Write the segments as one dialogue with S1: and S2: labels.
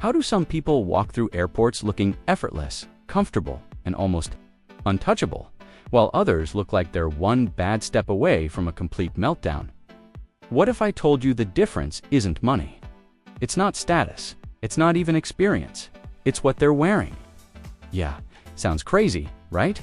S1: How do some people walk through airports looking effortless, comfortable, and almost untouchable, while others look like they're one bad step away from a complete meltdown? What if I told you the difference isn't money? It's not status. It's not even experience. It's what they're wearing. Yeah, sounds crazy, right?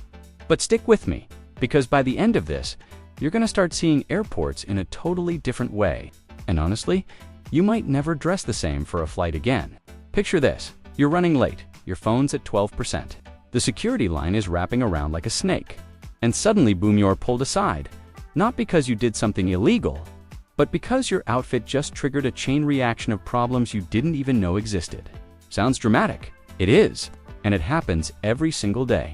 S1: But stick with me, because by the end of this, you're going to start seeing airports in a totally different way. And honestly, you might never dress the same for a flight again. Picture this. You're running late. Your phone's at 12%. The security line is wrapping around like a snake. And suddenly, boom, you're pulled aside. Not because you did something illegal, but because your outfit just triggered a chain reaction of problems you didn't even know existed. Sounds dramatic. It is. And it happens every single day.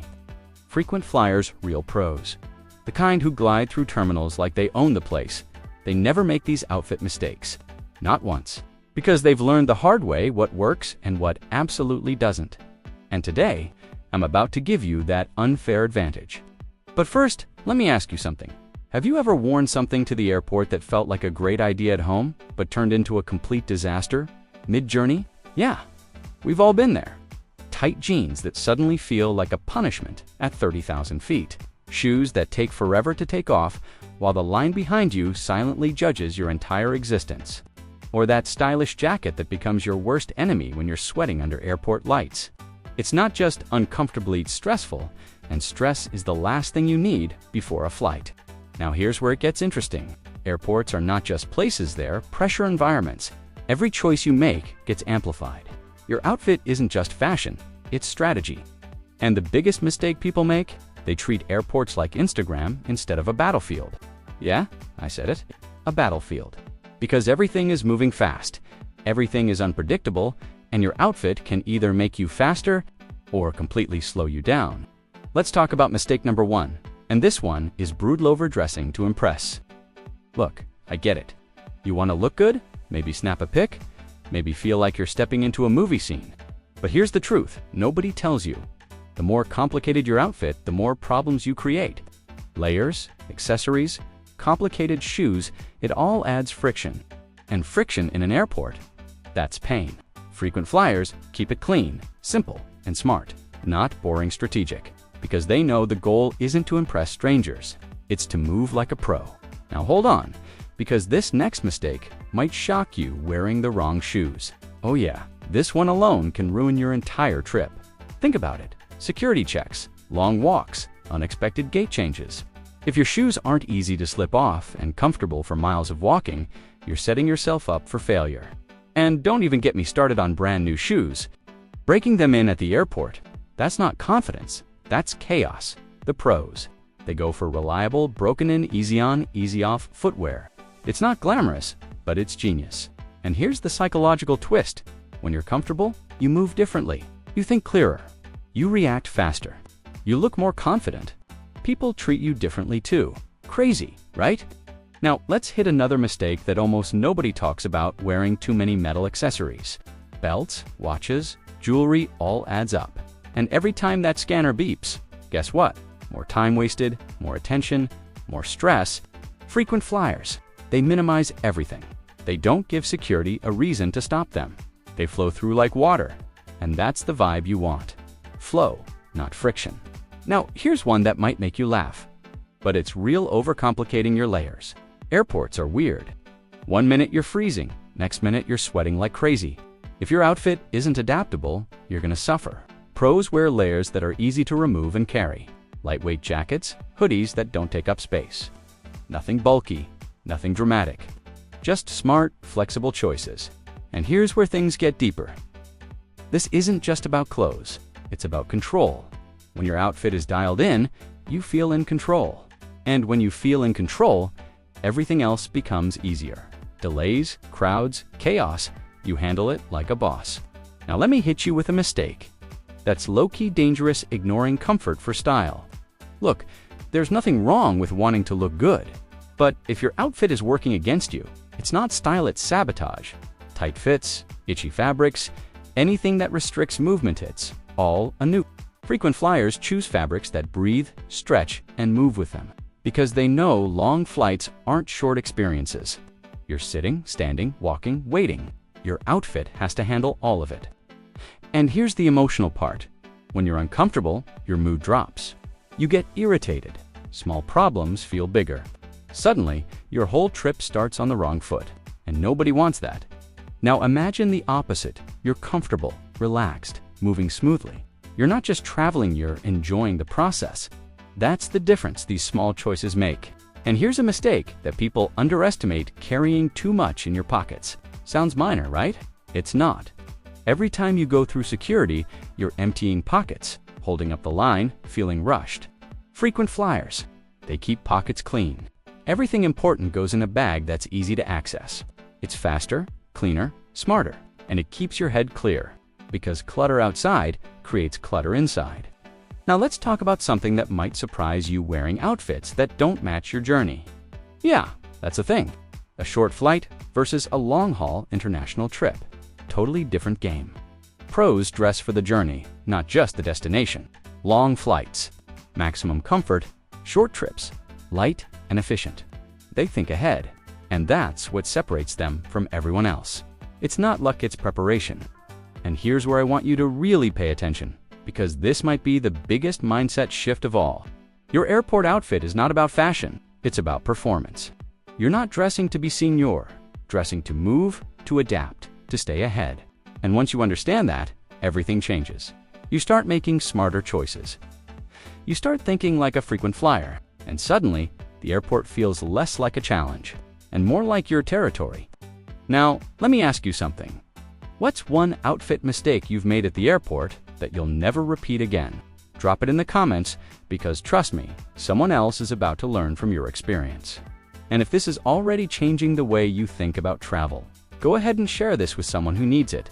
S1: Frequent flyers, real pros. The kind who glide through terminals like they own the place. They never make these outfit mistakes. Not once. Because they've learned the hard way what works and what absolutely doesn't. And today, I'm about to give you that unfair advantage. But first, let me ask you something. Have you ever worn something to the airport that felt like a great idea at home, but turned into a complete disaster mid-journey? Yeah, we've all been there. Tight jeans that suddenly feel like a punishment at 30,000 feet. Shoes that take forever to take off, while the line behind you silently judges your entire existence. Or that stylish jacket that becomes your worst enemy when you're sweating under airport lights. It's not just uncomfortably stressful, and stress is the last thing you need before a flight. Now here's where it gets interesting. Airports are not just places, they're pressure environments. Every choice you make gets amplified. Your outfit isn't just fashion, it's strategy. And the biggest mistake people make? They treat airports like Instagram instead of a battlefield. Yeah, I said it, a battlefield. Because everything is moving fast, everything is unpredictable, and your outfit can either make you faster or completely slow you down. Let's talk about mistake number 1. And this one is brutal overdressing to impress. Look, I get it. You want to look good? Maybe snap a pic? Maybe feel like you're stepping into a movie scene. But here's the truth, nobody tells you. The more complicated your outfit, the more problems you create. Layers, accessories, complicated shoes, it all adds friction. And friction in an airport, that's pain. Frequent flyers keep it clean, simple, and smart, not boring strategic. Because they know the goal isn't to impress strangers, it's to move like a pro. Now hold on, because this next mistake might shock you wearing the wrong shoes. Oh yeah, this one alone can ruin your entire trip. Think about it. Security checks, long walks, unexpected gate changes. If your shoes aren't easy to slip off and comfortable for miles of walking, you're setting yourself up for failure. And don't even get me started on brand new shoes. Breaking them in at the airport, that's not confidence, that's chaos. The pros, they go for reliable, broken in, easy on, easy off footwear. It's not glamorous, but it's genius. And here's the psychological twist. When you're comfortable, you move differently. You think clearer. You react faster. You look more confident. People treat you differently too. Crazy, right? Now, let's hit another mistake that almost nobody talks about: wearing too many metal accessories. Belts, watches, jewelry, all adds up. And every time that scanner beeps, guess what? More time wasted, more attention, more stress. Frequent flyers, they minimize everything. They don't give security a reason to stop them. They flow through like water. And that's the vibe you want. Flow, not friction. Now, here's one that might make you laugh, but it's real overcomplicating your layers. Airports are weird. One minute you're freezing, next minute you're sweating like crazy. If your outfit isn't adaptable, you're gonna suffer. Pros wear layers that are easy to remove and carry. Lightweight jackets, hoodies that don't take up space. Nothing bulky, nothing dramatic. Just smart, flexible choices. And here's where things get deeper. This isn't just about clothes, it's about control. When your outfit is dialed in, you feel in control. And when you feel in control, everything else becomes easier. Delays, crowds, chaos, you handle it like a boss. Now let me hit you with a mistake. That's low-key dangerous, ignoring comfort for style. Look, there's nothing wrong with wanting to look good. But if your outfit is working against you, it's not style, it's sabotage. Tight fits, itchy fabrics, anything that restricts movement, it's all a nuke. Frequent flyers choose fabrics that breathe, stretch, and move with them. Because they know long flights aren't short experiences. You're sitting, standing, walking, waiting. Your outfit has to handle all of it. And here's the emotional part. When you're uncomfortable, your mood drops. You get irritated. Small problems feel bigger. Suddenly, your whole trip starts on the wrong foot, and nobody wants that. Now imagine the opposite. You're comfortable, relaxed, moving smoothly. You're not just traveling, you're enjoying the process. That's the difference these small choices make. And here's a mistake that people underestimate: carrying too much in your pockets. Sounds minor, right? It's not. Every time you go through security, you're emptying pockets, holding up the line, feeling rushed. Frequent flyers. They keep pockets clean. Everything important goes in a bag that's easy to access. It's faster, cleaner, smarter, and it keeps your head clear, because clutter outside creates clutter inside. Now let's talk about something that might surprise you: wearing outfits that don't match your journey. Yeah, that's a thing. A short flight versus a long-haul international trip. Totally different game. Pros: dress for the journey, not just the destination. Long flights, maximum comfort. Short trips, light and efficient. They think ahead, and that's what separates them from everyone else. It's not luck, it's preparation. And here's where I want you to really pay attention, because this might be the biggest mindset shift of all. Your airport outfit is not about fashion, it's about performance. You're not dressing to be seen, you're dressing to move, to adapt, to stay ahead. And once you understand that, everything changes. You start making smarter choices. You start thinking like a frequent flyer, and suddenly, the airport feels less like a challenge and more like your territory. Now, let me ask you something. What's one outfit mistake you've made at the airport that you'll never repeat again? Drop it in the comments, because trust me, someone else is about to learn from your experience. And if this is already changing the way you think about travel, go ahead and share this with someone who needs it,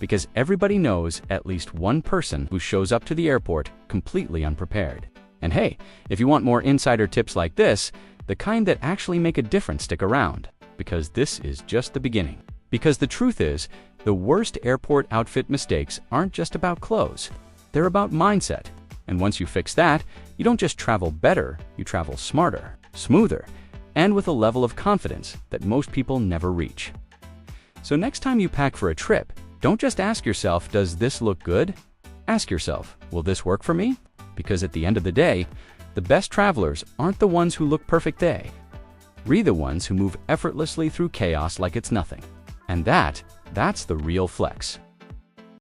S1: because everybody knows at least one person who shows up to the airport completely unprepared. And hey, if you want more insider tips like this, the kind that actually make a difference, stick around, because this is just the beginning. Because the truth is, the worst airport outfit mistakes aren't just about clothes, they're about mindset. And once you fix that, you don't just travel better, you travel smarter, smoother, and with a level of confidence that most people never reach. So next time you pack for a trip, don't just ask yourself, does this look good? Ask yourself, will this work for me? Because at the end of the day, the best travelers aren't the ones who look perfect, they're the ones who move effortlessly through chaos like it's nothing. And that's the real flex.